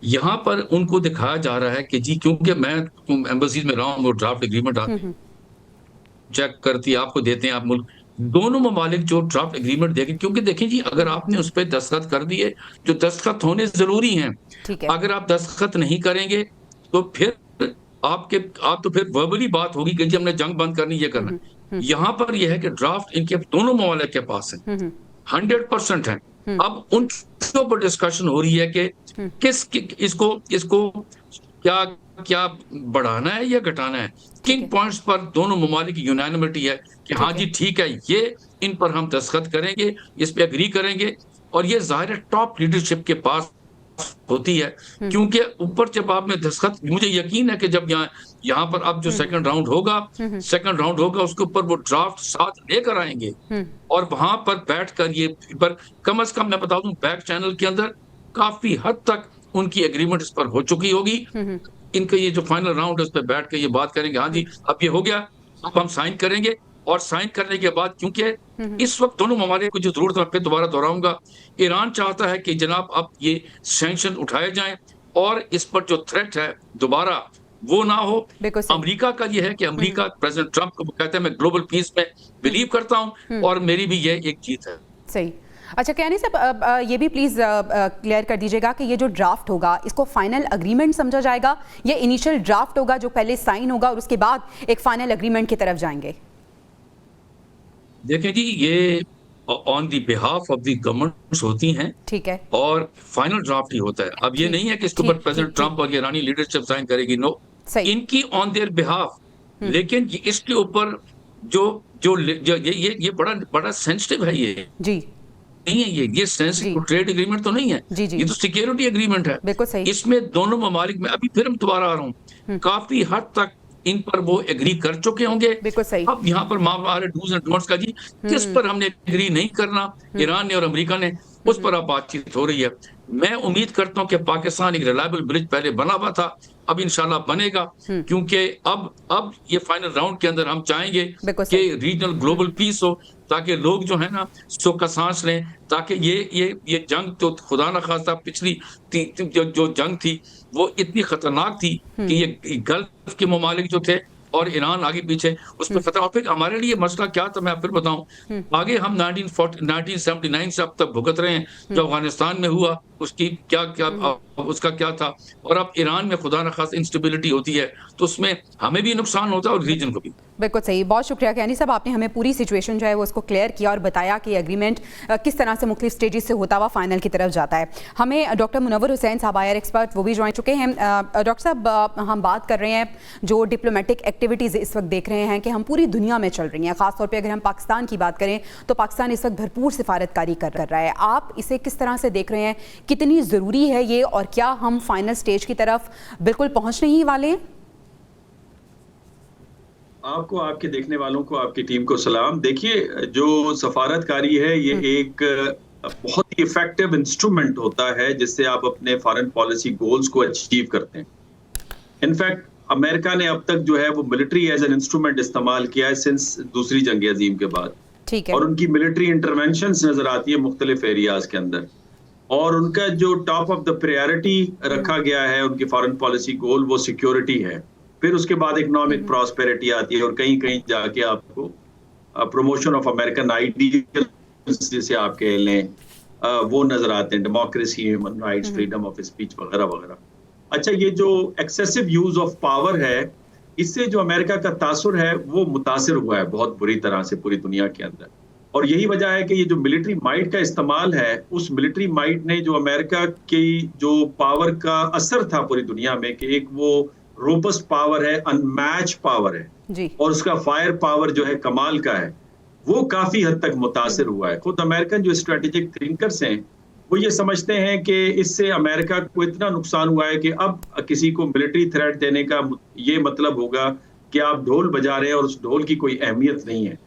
यहाँ पर उनको दिखाया जा रहा है कि जी, क्योंकि मैं एम्बेसीज में रहा हूँ, वो ड्राफ्ट एग्रीमेंट हुँ, आते हैं, हुँ। चेक करती है, आपको देते हैं, आप मुल्क दोनों ममालिक जो ड्राफ्ट एग्रीमेंट देंगे, क्योंकि देखिए जी, अगर हुँ, हुँ। आपने उस पे दस्तखत कर दिए, जो दस्तखत होने ज़रूरी हैं, ठीक है। अगर आप दस्तखत नहीं करेंगे, तो फिर आपके आप तो फिर वर्बली बात होगी कि जी हमने जंग बंद करनी, ये हुँ, करना हुँ। हुँ। है। यहाँ पर ये है कि ड्राफ्ट इनके दोनों ममालिक के पास है, हुँ, हुँ। 100% है। हुँ। अब उन चीज़ों पर डिस्कशन हो रही है कि हुँ। किस कि इसको इसको क्या क्या बढ़ाना है या घटाना है? ठीक किन है। पॉइंट्स पर दोनों ममालिक की यूनानिमिटी है कि हाँ ठीक जी, है। ठीक है, ये इन पर हम दस्तखत करेंगे, इस पे एग्री करेंगे और ये ज़ाहिर है टॉप लीडरशिप के पास होती है, हुँ। क्योंकि ऊपर जब आपने दस्तखत, मुझे यकीन है कि जब यहाँ यहाँ पर अब जो हुँ, हुँ। सेकंड राउंड होगा, हुँ, हुँ। उसके ऊपर वो ड्राफ्ट साथ लेकर आएँगे हुँ। और वहाँ पर बैठकर ये पर कम से कम मैं बता दूँ, बैक चैनल के अंदर काफ़ी हद तक उनकी एग्रीमेंट इस पर हो चुकी होगी। हुँ, हुँ। इनका ये जो फाइनल राउंड है, उस पे बैठ के ये बात करेंगे, हाँ हुँ। जी, अब ये हो गया, अब हम साइन करेंगे और साइन करने के बाद, क्योंकि हुँ, हुँ। इस वक़्त दोनों ममालिक को जो ज़रूरत है, मैं फिर दोबारा दोहराऊँगा, ईरान चाहता है कि जनाब अब ये सैंक्शन उठाए जाएँ और इस पर जो थ्रेट है दोबारा, वो ना हो। बिल्कुल सही। अमेरिका का ये है कि हुँ, हुँ। अमेरिका प्रेज़िडेंट ट्रम्प को कहते हैं मैं ग्लोबल पीस में हुँ, बिलीव करता हूँ हुँ। और मेरी भी ये एक जीत है। सही। अच्छा कियानी साहब, ये भी प्लीज़ क्लियर कर दीजिएगा कि ये जो ड्राफ्ट होगा, इसको फाइनल एग्रीमेंट समझा जाएगा या इनिशियल ड्राफ्ट होगा जो पहले साइन होगा और उसके बाद एक फाइनल एग्रीमेंट की तरफ जाएँगे? देखें जी, ये on the behalf of the governments होती हैं ठीक है। और फाइनल ड्राफ्ट ही होता है। अब ये ठीक, नहीं है कि इसके ऊपर ठीक, ठीक, प्रेज़िडेंट ठीक। ट्रम्प और ये ईरानी लीडरशिप साइन करेगी, नो। सही। इनकी ऑन देयर बिहाफ, हुँ। लेकिन इसके ऊपर जो जो लि जो ये बड़ा बड़ा सेंसिटिव है ये। जी। नहीं है ये जी। सेंसिटिव ट्रेड एग्रीमेंट तो नहीं है। जी, जी। ये तो सिक्योरिटी एग्रीमेंट है। बिल्कुल सही। इसमें दोनों ममालिक में अभी फिर मैं दोबारा आ रहा हूँ, हुँ। काफ़ी हद तक इन पर वो एग्री कर चुके होंगे। बिल्कुल सही। अब यहाँ पर मामला आ रहा है डूज़ एंड डोंट्स का जी, किस हुँ। पर हमने एग्री नहीं करना, हुँ। ईरान ने और अमेरिका ने, हुँ, उस हुँ। पर अब बातचीत हो रही है। मैं उम्मीद करता हूँ कि पाकिस्तान एक रिलायबल ब्रिज पहले बना हुआ था, अब इंशाल्लाह बनेगा, हुँ। क्योंकि अब ये फाइनल राउंड के अंदर हम चाहेंगे बिल्कुल कि सही। रीजनल हुँ। ग्लोबल पीस हो, ताकि लोग जो है ना सुख का साँस लें, ताकि ये जंग तो खुदा ना ख़ास्ता पिछली ती ती जो जो जंग थी, वो इतनी खतरनाक थी कि हुँ। ये गल्फ़ के ममालिक जो थे और ईरान आगे-पीछे, उस पे हुँ। फ़तह, और फिर हमारे लिए मसला क्या था, मैं फिर बताऊँ। हुँ। आगे हम 1979 से अब तक भुगत रहे हैं, हुँ। जो अफ़गानिस्तान में हुआ, उसकी क्या-क्या हुँ, हुँ। उसका क्या था, और अब ईरान में खुदा ना ख़ास्ता इंस्टेबिलिटी होती है, तो उसमें हमें भी नुकसान होता है और रीजन को भी। बिल्कुल सही। बहुत शुक्रिया कियानी साहब, आपने हमें पूरी सिचुएशन जो है वो उसको क्लियर किया और बताया कि एग्रीमेंट किस तरह से मुख्तलिफ स्टेजेस से होता हुआ फाइनल की तरफ जाता है। हमें डॉक्टर मुनव्वर हुसैन साहब, आईआर एक्सपर्ट, वो भी ज्वाइन चुके हैं। डॉक्टर साहब, हम बात कर रहे हैं जो डिप्लोमेटिक एक्टिविटीज़ इस वक्त देख रहे हैं कि हम पूरी दुनिया में चल रही हैं, ख़ासतौर पर अगर हम पाकिस्तान की बात करें तो पाकिस्तान इस वक्त भरपूर सिफारतकारी कर रहा है। आप इसे किस तरह से देख रहे हैं, कितनी ज़रूरी है ये, और क्या हम फाइनल स्टेज की तरफ बिल्कुल पहुँचने ही वाले हैं? आपको, आपके देखने वालों को, आपकी टीम को सलाम। देखिए, जो सफारतकारी है ये हुँ। एक बहुत ही इफ़ेक्टिव इंस्ट्रूमेंट होता है जिससे आप अपने फॉरेन पॉलिसी गोल्स को अचीव करते हैं। इनफैक्ट अमेरिका ने अब तक जो है वो मिलिट्री एज़ एन इंस्ट्रूमेंट इस्तेमाल किया है सिंस दूसरी जंग अज़ीम के बाद, ठीक है। और उनकी मिलिट्री इंटरवेंशंस नज़र आती है मुख्तलिफ एरियाज़ के अंदर, और उनका जो टॉप ऑफ द प्रायोरिटी हुँ। रखा गया है उनकी फॉरेन पॉलिसी गोल, वो सिक्योरिटी है। फिर उसके बाद हुँ, इकोनॉमिक हुँ। प्रॉस्पेरिटी आती है और कहीं-कहीं जाके आपको प्रमोशन ऑफ अमेरिकन आइडियल्स जिसे आप कह लें, वो नज़र आते हैं, democracy, human rights, hmm, hmm. Freedom of speech वगैरह-वगैरह। अच्छा, ये जो एक्सेसिव यूज़ ऑफ पावर है, इससे जो अमेरिका का तासुर है, वो मुतासिर हुआ है बहुत बुरी तरह से पूरी दुनिया के अंदर। और यही वजह है कि ये जो मिलिट्री माइट का इस्तेमाल है, उस मिलिट्री माइट ने जो अमेरिका की जो पावर का असर था पूरी दुनिया में, कि एक वो रोबस्ट पावर है, अनमैच्ड पावर है, जी। और उसका फायर पावर जो है कमाल का है, वो काफ़ी हद तक हुँ, मुतासिर हुँ। हुआ है। खुद अमेरिकन जो स्ट्रैटेजिक थिंकर्स हैं, वो ये समझते हैं कि इससे अमेरिका को इतना नुकसान हुआ है कि अब किसी को मिलिट्री थ्रेट देने का ये मतलब होगा कि आप ढोल बजा रहे हैं और उस ढोल की कोई अहमियत नहीं है।